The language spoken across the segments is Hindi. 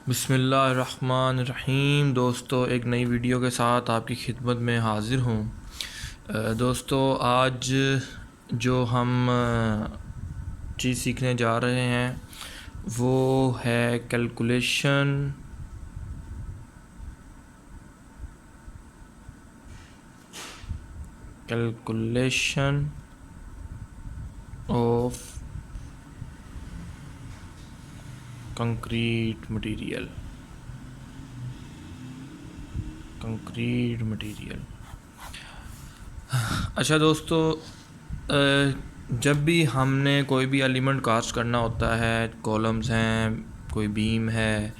बिस्मिल्लाहिर्रहमानिर्रहीम। दोस्तों, एक नई वीडियो के साथ आपकी खिदमत में हाज़िर हूँ। दोस्तों, आज जो हम चीज़ सीखने जा रहे हैं वो है कैलकुलेशन ऑफ कंक्रीट मटेरियल। अच्छा दोस्तों, जब भी हमने कोई भी एलिमेंट कास्ट करना होता है, कॉलम्स हैं, कोई बीम है,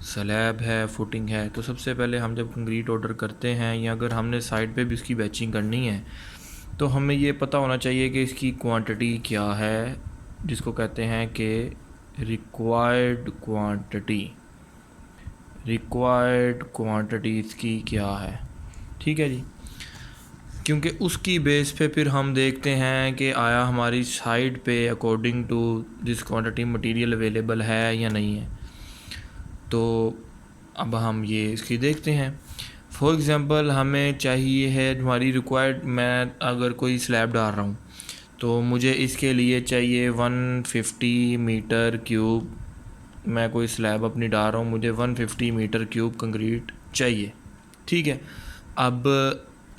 स्लैब है, फुटिंग है, तो सबसे पहले हम जब कंक्रीट ऑर्डर करते हैं या अगर हमने साइड पे भी उसकी बैचिंग करनी है तो हमें ये पता होना चाहिए कि इसकी क्वांटिटी क्या है, जिसको कहते हैं कि रिक्वायर्ड क्वांटिटी इसकी क्या है। ठीक है जी, क्योंकि उसकी बेस पे फिर हम देखते हैं कि आया हमारी साइड पे according to this quantity material available है या नहीं है। तो अब हम ये इसकी देखते हैं। फॉर एग्ज़ाम्पल, हमें चाहिए है हमारी रिक्वायर्ड, मैं अगर कोई स्लैब डाल रहा हूँ तो मुझे इसके लिए चाहिए 150 मीटर क्यूब। मैं कोई स्लैब अपनी डाल रहा हूँ, मुझे 150 मीटर क्यूब कंक्रीट चाहिए। ठीक है, अब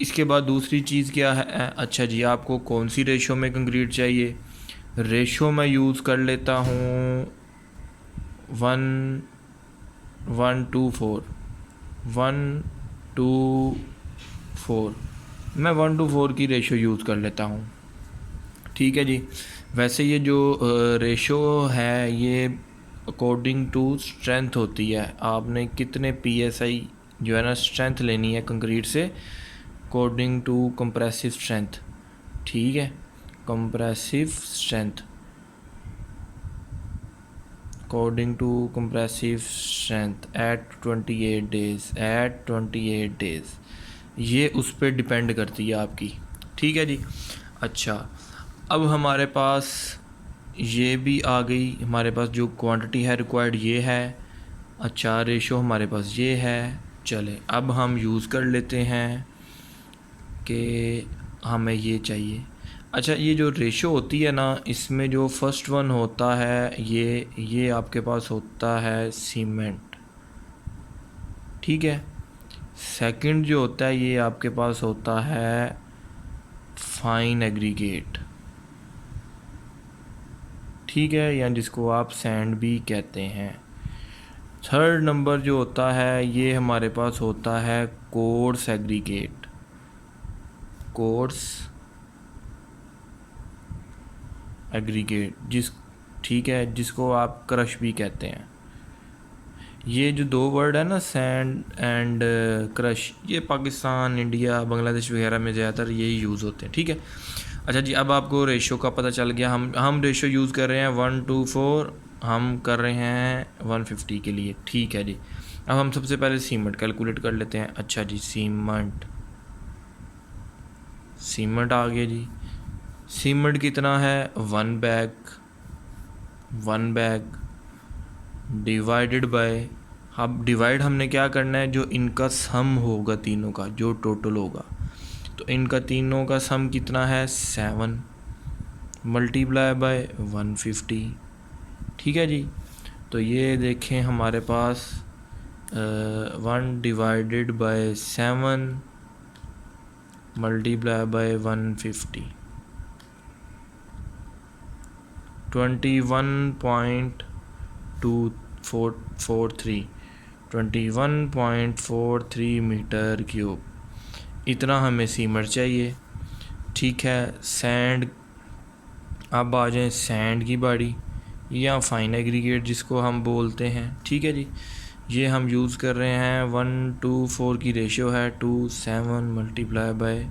इसके बाद दूसरी चीज़ क्या है? अच्छा जी, आपको कौन सी रेशो में कंक्रीट चाहिए? रेशो मैं यूज़ कर लेता हूँ 1:4। मैं 1:4 की रेशो यूज़ कर लेता हूँ। ठीक है जी। वैसे ये जो रेशो है ये अकॉर्डिंग टू स्ट्रेंथ होती है। आपने कितने PSI जो है ना स्ट्रेंथ लेनी है कंक्रीट से अकॉर्डिंग टू कंप्रेसिव स्ट्रेंथ। ठीक है, compressive strength according to compressive strength at 28 days ये उस पर डिपेंड करती है आपकी। ठीक है जी। अच्छा, अब हमारे पास ये भी आ गई, हमारे पास जो क्वांटिटी है रिक्वायर्ड ये है। अच्छा, रेशो हमारे पास ये है। चले, अब हम यूज़ कर लेते हैं कि हमें ये चाहिए। अच्छा, ये जो रेशो होती है ना, इसमें जो फर्स्ट वन होता है ये आपके पास होता है सीमेंट। ठीक है, सेकंड जो होता है ये आपके पास होता है फाइन एग्रीगेट। ठीक है, या जिसको आप सैंड भी कहते हैं। थर्ड नंबर जो होता है ये हमारे पास होता है कोर्स एग्रीगेट। ठीक है, जिसको आप क्रश भी कहते हैं। ये जो दो वर्ड है ना, सैंड एंड क्रश, ये पाकिस्तान, इंडिया, बांग्लादेश वगैरह में ज़्यादातर यही यूज़ होते हैं। ठीक है। अच्छा जी, अब आपको रेशो का पता चल गया। हम रेशो यूज़ कर रहे हैं 1:4, हम कर रहे हैं 150 के लिए। ठीक है जी। अब हम सबसे पहले सीमेंट कैलकुलेट कर लेते हैं। अच्छा जी, सीमेंट आ गया जी। सीमेंट कितना है? 1 बैग डिवाइडेड बाय, अब डिवाइड हमने क्या करना है, जो इनका सम होगा तीनों का, जो टोटल होगा, तो इनका तीनों का सम कितना है? 7 मल्टीप्लाई बाय 150। ठीक है जी। तो ये देखें हमारे पास 1/7 मल्टीप्लाई बाय 150 21.43 मीटर क्यूब, इतना हमें सीमेंट चाहिए। ठीक है, सैंड, अब आ जाए सैंड की बारी या फाइन एग्रीगेट जिसको हम बोलते हैं। ठीक है जी, ये हम यूज़ कर रहे हैं 1:4 की रेशियो है 27 मल्टीप्लाई बाय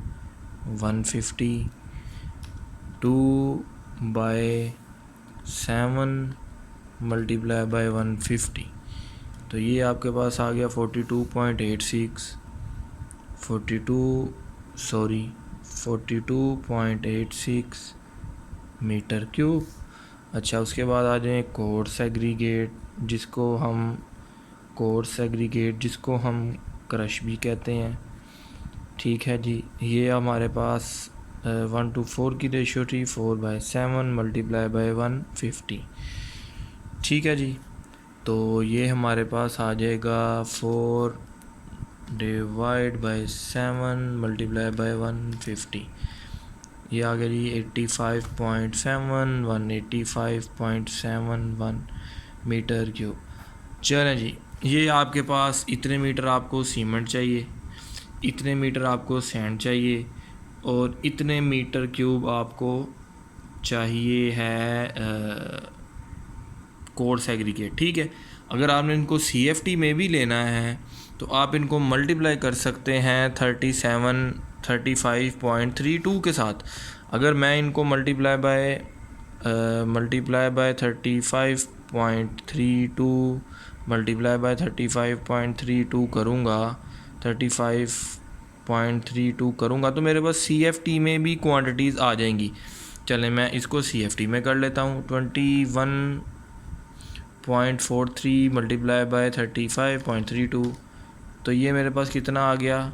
150 2/7 मल्टीप्लाई बाय 150, तो ये आपके पास आ गया 42.86 मीटर क्यूब। अच्छा, उसके बाद आ जाए कोर्स एग्रीगेट जिसको हम कोर्स एग्रीगेट, जिसको हम क्रश भी कहते हैं। ठीक है जी, ये हमारे पास 1:4 की रेशियो थी, 4/7 मल्टीप्लाई बाय 150। ठीक है जी, तो ये हमारे पास आ जाएगा 4 डिवाइड बाय 7 मल्टीप्लाई बाय 150। ये आ गया जी 85.7 185.71 मीटर क्यूब। चलें जी, ये आपके पास इतने मीटर आपको सीमेंट चाहिए, इतने मीटर आपको सैंड चाहिए, और इतने मीटर क्यूब आपको चाहिए है कोर्स एग्रीगेट। ठीक है, अगर आपने इनको CFT में भी लेना है तो आप इनको मल्टीप्लाई कर सकते हैं 35.32 के साथ। अगर मैं इनको मल्टीप्लाई बाय 35.32 मल्टीप्लाई बाय 35.32 करूँगा, 35.32 करूँगा तो मेरे पास CFT में भी क्वांटिटीज़ आ जाएंगी। चलें मैं इसको CFT में कर लेता हूँ। 21.43 मल्टीप्लाई बाय 35.32, तो ये मेरे पास कितना आ गया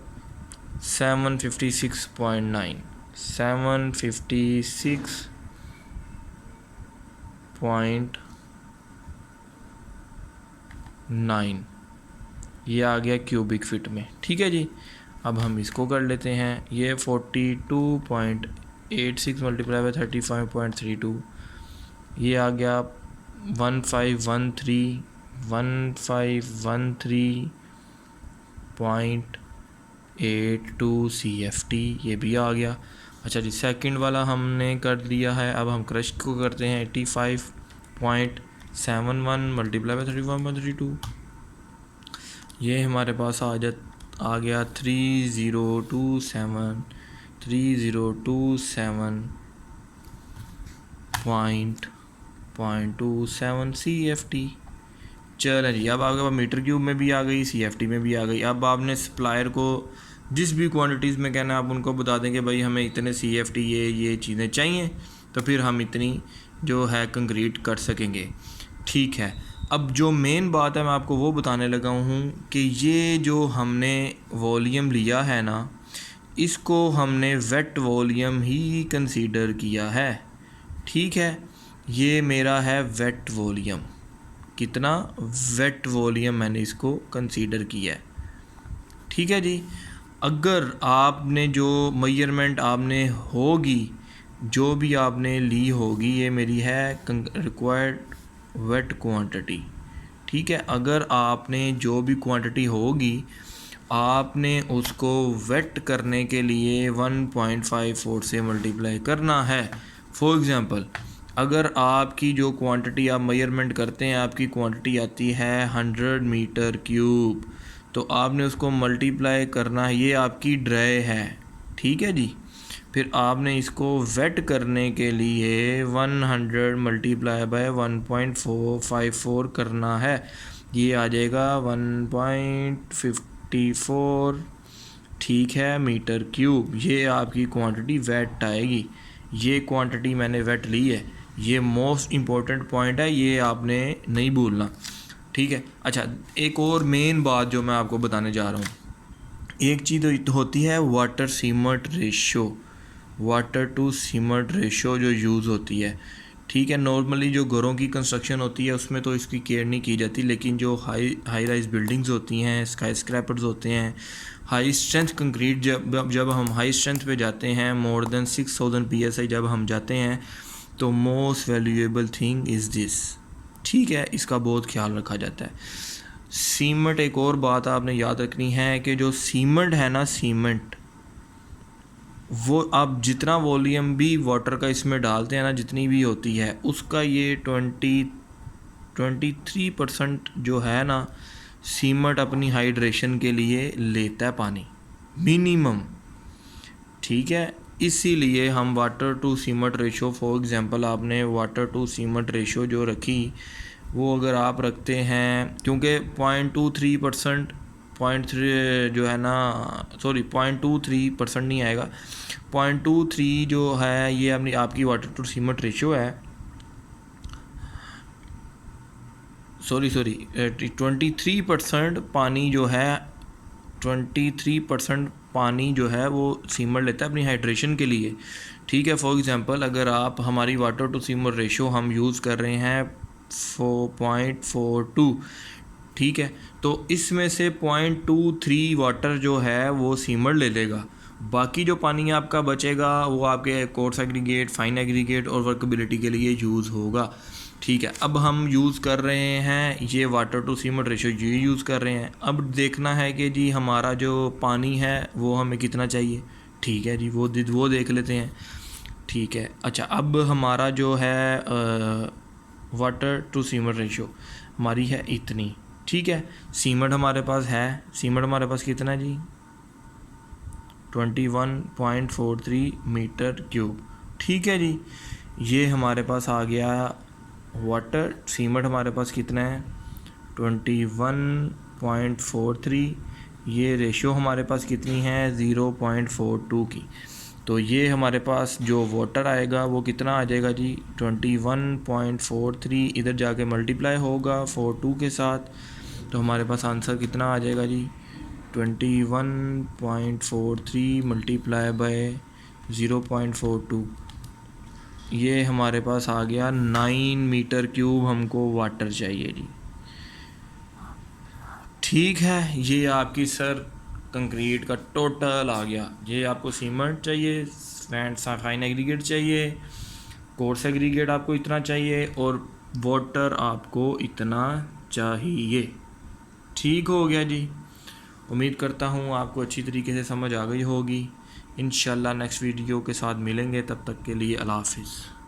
756.9 756.9 ये आ गया क्यूबिक फिट में। ठीक है जी, अब हम इसको कर लेते हैं। ये 42.86 मल्टीप्लाई बाय 35.32, ये आ गया 1513.82 CFT, ये भी आ गया। अच्छा जी, सेकंड वाला हमने कर दिया है। अब हम क्रश को करते हैं। 85.71 मल्टीप्लाई बाय 35.32, ये हमारे पास आ गया 3027.27 CFT। चलें जी, अब आपके पास मीटर क्यूब में भी आ गई, CFT में भी आ गई। अब आपने सप्लायर को जिस भी क्वांटिटीज़ में कहना है आप उनको बता देंगे भाई हमें इतने CFT ये चीज़ें चाहिए, तो फिर हम इतनी जो है कंक्रीट कर सकेंगे। ठीक है, अब जो मेन बात है मैं आपको वो बताने लगा हूँ कि ये जो हमने वॉल्यूम लिया है ना, इसको हमने वेट वॉल्यूम ही कंसीडर किया है। ठीक है, ये मेरा है वेट वॉल्यूम। कितना वेट वॉल्यूम मैंने इसको कंसीडर किया है। ठीक है जी, अगर आपने जो मेजरमेंट आपने होगी, जो भी आपने ली होगी, ये मेरी है रिक्वायर्ड वेट क्वांटिटी। ठीक है, अगर आपने जो भी क्वांटिटी होगी आपने उसको वेट करने के लिए 1.54 से मल्टीप्लाई करना है। फॉर एग्ज़ाम्पल, अगर आपकी जो क्वांटिटी आप मेजरमेंट करते हैं, आपकी क्वांटिटी आती है 100 मीटर क्यूब, तो आपने उसको मल्टीप्लाई करना है, ये आपकी ड्राई है। ठीक है जी, फिर आपने इसको वेट करने के लिए 100 मल्टीप्लाई बाय 1.454 करना है, ये आ जाएगा 1.54। ठीक है, मीटर क्यूब, ये आपकी क्वांटिटी वेट आएगी। ये क्वांटिटी मैंने वेट ली है, ये मोस्ट इम्पोर्टेंट पॉइंट है, ये आपने नहीं भूलना। ठीक है, अच्छा एक और मेन बात जो मैं आपको बताने जा रहा हूँ, एक चीज़ होती है water cement ratio, water to cement ratio जो यूज़ होती है। ठीक है, नॉर्मली जो घरों की कंस्ट्रक्शन होती है उसमें तो इसकी केयर नहीं की जाती, लेकिन जो हाई राइज बिल्डिंग्स होती हैं, स्काई स्क्रैपर्स होते हैं, हाई स्ट्रेंथ कंक्रीट, जब हम हाई स्ट्रेंथ पे जाते हैं, मोर देन 6000 PSI जब हम जाते हैं, तो most valuable thing is this. ठीक है, इसका बहुत ख्याल रखा जाता है। सीमेंट, एक और बात आपने याद रखनी है कि जो सीमेंट है ना, सीमेंट वो आप जितना वॉल्यूम भी वाटर का इसमें डालते हैं ना, जितनी भी होती है उसका ये 23% जो है ना, सीमेंट अपनी हाइड्रेशन के लिए लेता है पानी मिनिमम। ठीक है, इसीलिए हम water to cement ratio, for example आपने वाटर टू सीमेंट रेशो जो रखी, वो अगर आप रखते हैं, क्योंकि 0.23% 0.3 जो है ना, सॉरी 0.23% नहीं आएगा, 0.23 जो है ये अपनी आपकी वाटर टू सीमेंट रेशो है। सॉरी 23% पानी जो है 23% पानी जो है वो सीमर लेता है अपनी हाइड्रेशन के लिए। ठीक है, फॉर एग्ज़ाम्पल अगर आप हमारी वाटर टू सीमर रेशो हम यूज़ कर रहे हैं 4.42, ठीक है, तो इसमें से 0.23 वाटर जो है वो सीमर ले लेगा। बाकी जो पानी आपका बचेगा वो आपके कोर्स एग्रीगेट, फाइन एग्रीगेट और वर्कबिलिटी के लिए यूज़ होगा। ठीक है, अब हम यूज़ कर रहे हैं ये वाटर टू सीमर रेशो, ये यूज़ कर रहे हैं। अब देखना है कि जी हमारा जो पानी है वो हमें कितना चाहिए। ठीक है जी, वो देख लेते हैं। ठीक है, अच्छा, अब हमारा जो है वाटर टू सीमर रेशो हमारी है इतनी। ठीक है, सीमर हमारे पास है, सीमर हमारे पास कितना है जी 21.43 मीटर क्यूब। ठीक है जी, ये हमारे पास आ गया वाटर। सीमट हमारे पास कितना है 21.43, ये रेशो हमारे पास कितनी है 0.42 की। तो ये हमारे पास जो वाटर आएगा वो कितना आ जाएगा जी 21.43, इधर जाके मल्टीप्लाई होगा 42 के साथ, तो हमारे पास आंसर कितना आ जाएगा जी 21.43 मल्टीप्लाई बाय 0.42, ये हमारे पास आ गया 9 मीटर क्यूब हमको वाटर चाहिए जी। ठीक है, ये आपकी सर कंक्रीट का टोटल आ गया। ये आपको सीमेंट चाहिए, फाइन एग्रीगेट चाहिए, कोर्स एग्रीगेट आपको इतना चाहिए और वाटर आपको इतना चाहिए। ठीक हो गया जी, उम्मीद करता हूँ आपको अच्छी तरीके से समझ आ गई होगी। इंशाल्लाह नेक्स्ट वीडियो के साथ मिलेंगे, तब तक के लिए अल्लाह हाफिज़।